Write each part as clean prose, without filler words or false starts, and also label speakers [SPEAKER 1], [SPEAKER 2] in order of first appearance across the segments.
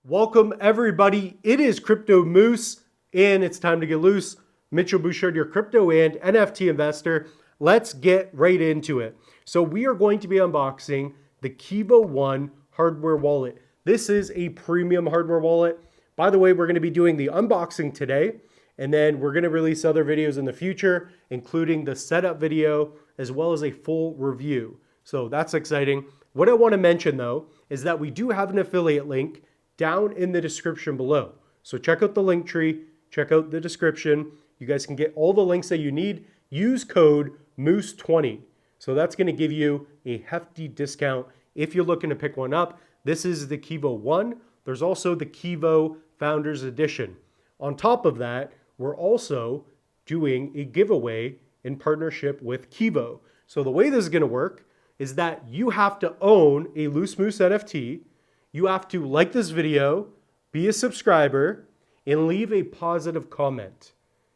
[SPEAKER 1] Welcome everybody. It is Crypto Moose and it's time to get loose. Mitchell Bouchard, your crypto and NFT investor. Let's get right into it. So we are going to be unboxing the Keevo One hardware wallet. This is a premium hardware wallet. By the way, we're going to be doing the unboxing today, and then we're going to release other videos in the future, including the setup video, as well as a full review. So that's exciting. What I want to mention though, is that we do have an affiliate link down in the description below. So check out the link tree, check out the description. You guys can get all the links that you need. Use code MOOSE20. So that's going to give you a hefty discount if you're looking to pick one up. This is the Keevo One. There's also the Keevo Founders Edition. On top of that, we're also doing a giveaway in partnership with Keevo. So the way this is going to work is that you have to own a Loose Moose NFT. You have to like this video, be a subscriber, and leave a positive comment.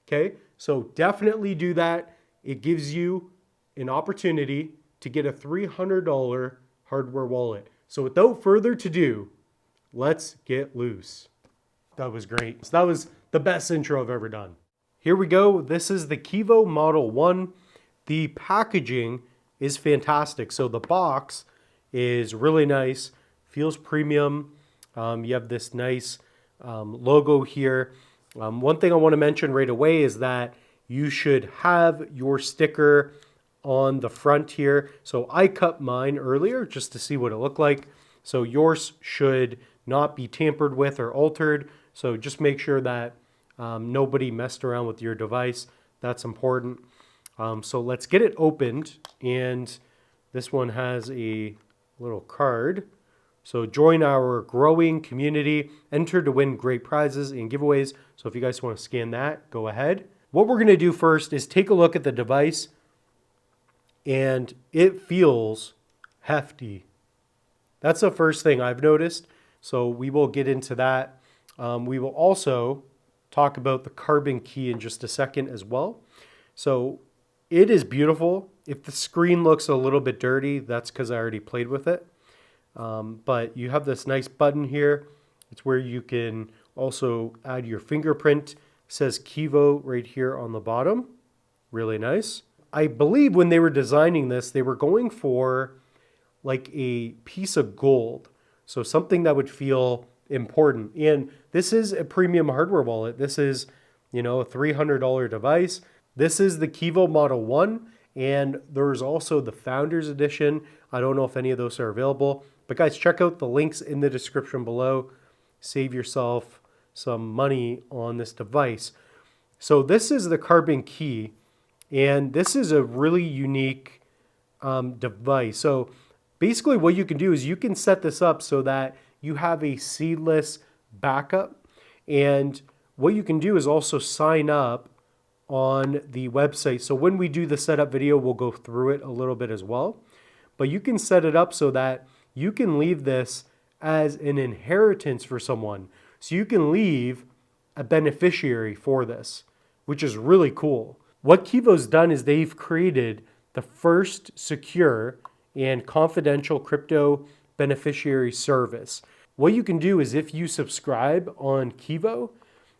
[SPEAKER 1] Okay, so definitely do that. It gives you an opportunity to get a $300 hardware wallet. So without further ado, let's get loose. That was great. So that was the best intro I've ever done. Here we go. This is the Keevo Model 1. The packaging is fantastic. So the box is really nice. Feels premium. You have this nice logo here. One thing I want to mention right away is that you should have your sticker on the front here. So I cut mine earlier just to see what it looked like. So yours should not be tampered with or altered. So just make sure that nobody messed around with your device. That's important. So let's get it opened. And this one has a little card. So join our growing community, enter to win great prizes and giveaways. So if you guys want to scan that, go ahead. What we're going to do first is take a look at the device, and it feels hefty. That's the first thing I've noticed. So we will get into that. We will also talk about the carbon key in just a second as well. So it is beautiful. If the screen looks a little bit dirty, that's because I already played with it. But you have this nice button here. It's where you can also add your fingerprint. It says Keevo right here on the bottom. Really nice. I believe when they were designing this, they were going for like a piece of gold. So something that would feel important. And this is a premium hardware wallet. This is, a $300 device. This is the Keevo Model 1. And there's also the Founders Edition. I don't know if any of those are available. But guys, check out the links in the description below. Save yourself some money on this device. So this is the carbon key, and this is a really unique device. So basically what you can do is you can set this up so that you have a seedless backup. And what you can do is also sign up on the website. So when we do the setup video, we'll go through it a little bit as well. But you can set it up so that you can leave this as an inheritance for someone. So you can leave a beneficiary for this, which is really cool. What Keevo's done is they've created the first secure and confidential crypto beneficiary service. What you can do is if you subscribe on Keevo,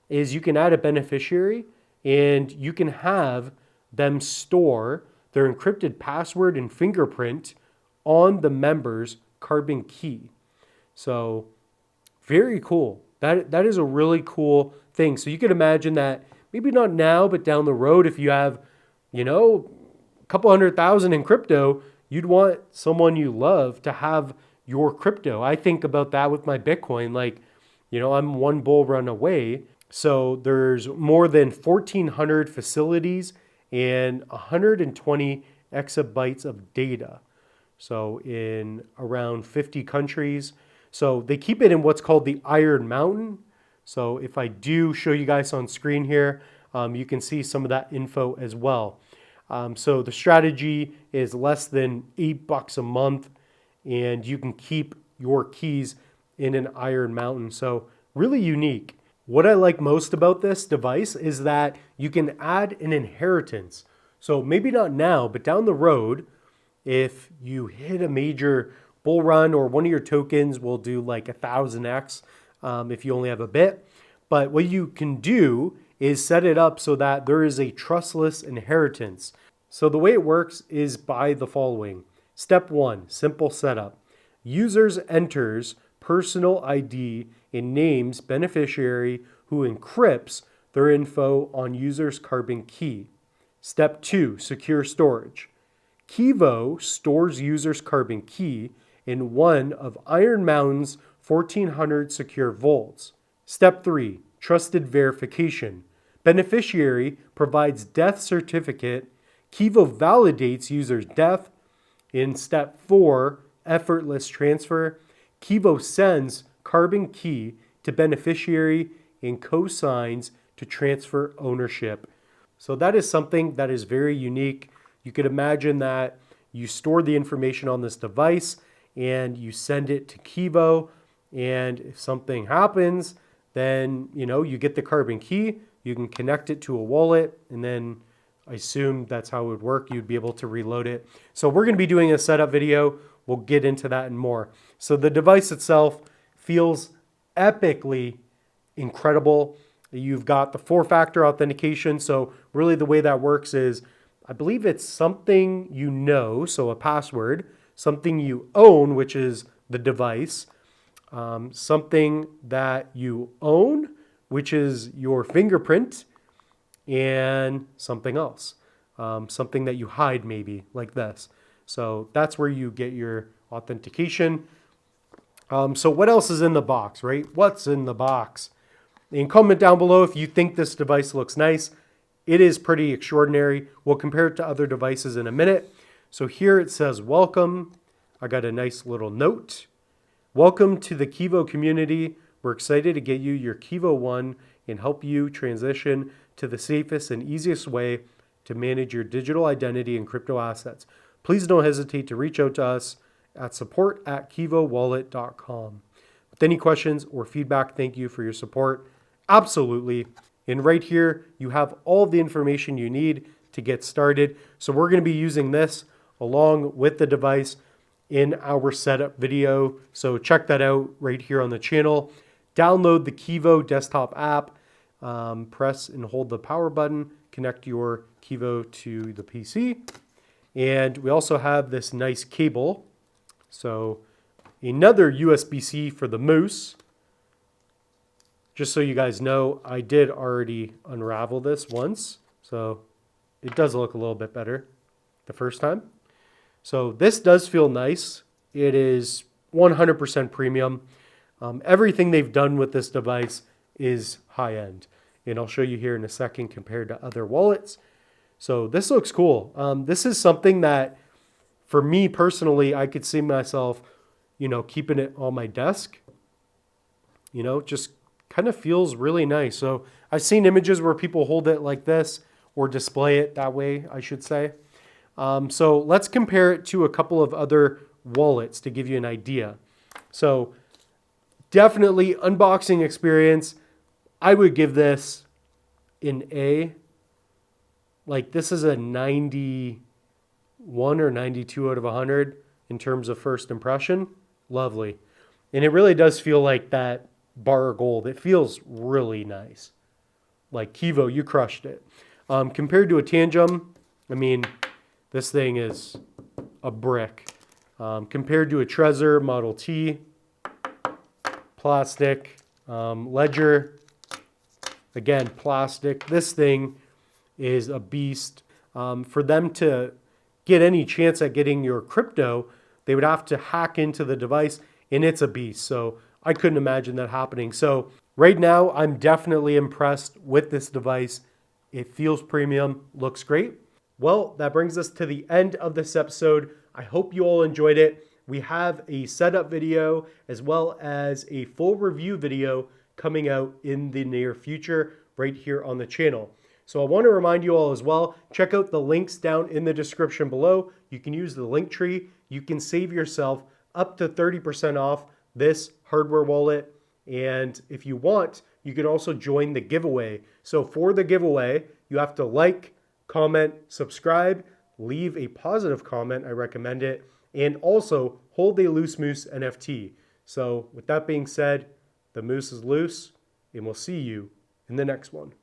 [SPEAKER 1] is you can add a beneficiary and you can have them store their encrypted password and fingerprint on the member's carbon key. So very cool. That is a really cool thing. So you can imagine that maybe not now, but down the road, if you have, a couple 100,000 in crypto, you'd want someone you love to have your crypto. I think about that with my Bitcoin. Like, I'm one bull run away. So there's more than 1,400 facilities and 120 exabytes of data. So in around 50 countries. So they keep it in what's called the Iron Mountain. So if I do show you guys on screen here, you can see some of that info as well. So the strategy is less than $8 a month, and you can keep your keys in an Iron Mountain. So really unique. What I like most about this device is that you can add an inheritance. So maybe not now, but down the road, if you hit a major bull run or one of your tokens will do like 1,000x if you only have a bit. But what you can do is set it up so that there is a trustless inheritance. So the way it works is by the following. Step 1, simple setup. Users enters personal ID and names beneficiary who encrypts their info on user's carbon key. Step 2, secure storage. Keevo stores user's carbon key in one of Iron Mountain's 1400 secure vaults. Step 3, trusted verification. Beneficiary provides death certificate. Keevo validates user's death. In step 4, effortless transfer. Keevo sends carbon key to beneficiary and cosigns to transfer ownership. So that is something that is very unique. You could imagine that you store the information on this device and you send it to Keevo, and if something happens, then you get the carbon key, you can connect it to a wallet, and then I assume that's how it would work. You'd be able to reload it. So we're going to be doing a setup video. We'll get into that and more. So the device itself feels epically incredible. You've got the 4-factor authentication. So really the way that works is, I believe it's something so a password, something you own, which is the device, something that you own, which is your fingerprint, and something else, something that you hide maybe, like this. So that's where you get your authentication. So what else is in the box, right? What's in the box? And comment down below if you think this device looks nice. It is pretty extraordinary. We'll compare it to other devices in a minute. So here it says, welcome. I got a nice little note. Welcome to the Keevo community. We're excited to get you your Keevo One and help you transition to the safest and easiest way to manage your digital identity and crypto assets. Please don't hesitate to reach out to us at support@keevowallet.com. With any questions or feedback, thank you for your support. Absolutely. And right here, you have all the information you need to get started. So we're going to be using this along with the device in our setup video. So check that out right here on the channel. Download the Keevo desktop app. Press and hold the power button. Connect your Keevo to the PC. And we also have this nice cable. So another USB-C for the moose. Just so you guys know, I did already unravel this once. So it does look a little bit better the first time. So this does feel nice. It is 100% premium. Everything they've done with this device is high end. And I'll show you here in a second compared to other wallets. So this looks cool. This is something that, for me personally, I could see myself, keeping it on my desk. Just kind of feels really nice. So I've seen images where people hold it like this or display it that way, I should say. So let's compare it to a couple of other wallets to give you an idea. So definitely unboxing experience. I would give this an A. Like this is a 91 or 92 out of 100 in terms of first impression. Lovely. And it really does feel like that bar of gold. It feels really nice. Like Keevo, you crushed it. Compared to a Tangem, I mean, this thing is a brick. Compared to a Trezor Model T, plastic, Ledger, again, plastic. This thing is a beast. For them to get any chance at getting your crypto, they would have to hack into the device, and it's a beast. So I couldn't imagine that happening. So right now, I'm definitely impressed with this device. It feels premium, looks great. Well, that brings us to the end of this episode. I hope you all enjoyed it. We have a setup video as well as a full review video coming out in the near future right here on the channel. So I want to remind you all as well, check out the links down in the description below. You can use the link tree. You can save yourself up to 30% off this hardware wallet. And if you want, you can also join the giveaway. So for the giveaway, you have to like, comment, subscribe, leave a positive comment. I recommend it. And also hold a Loose Moose NFT. So with that being said, The moose is loose, and we'll see you in the next one.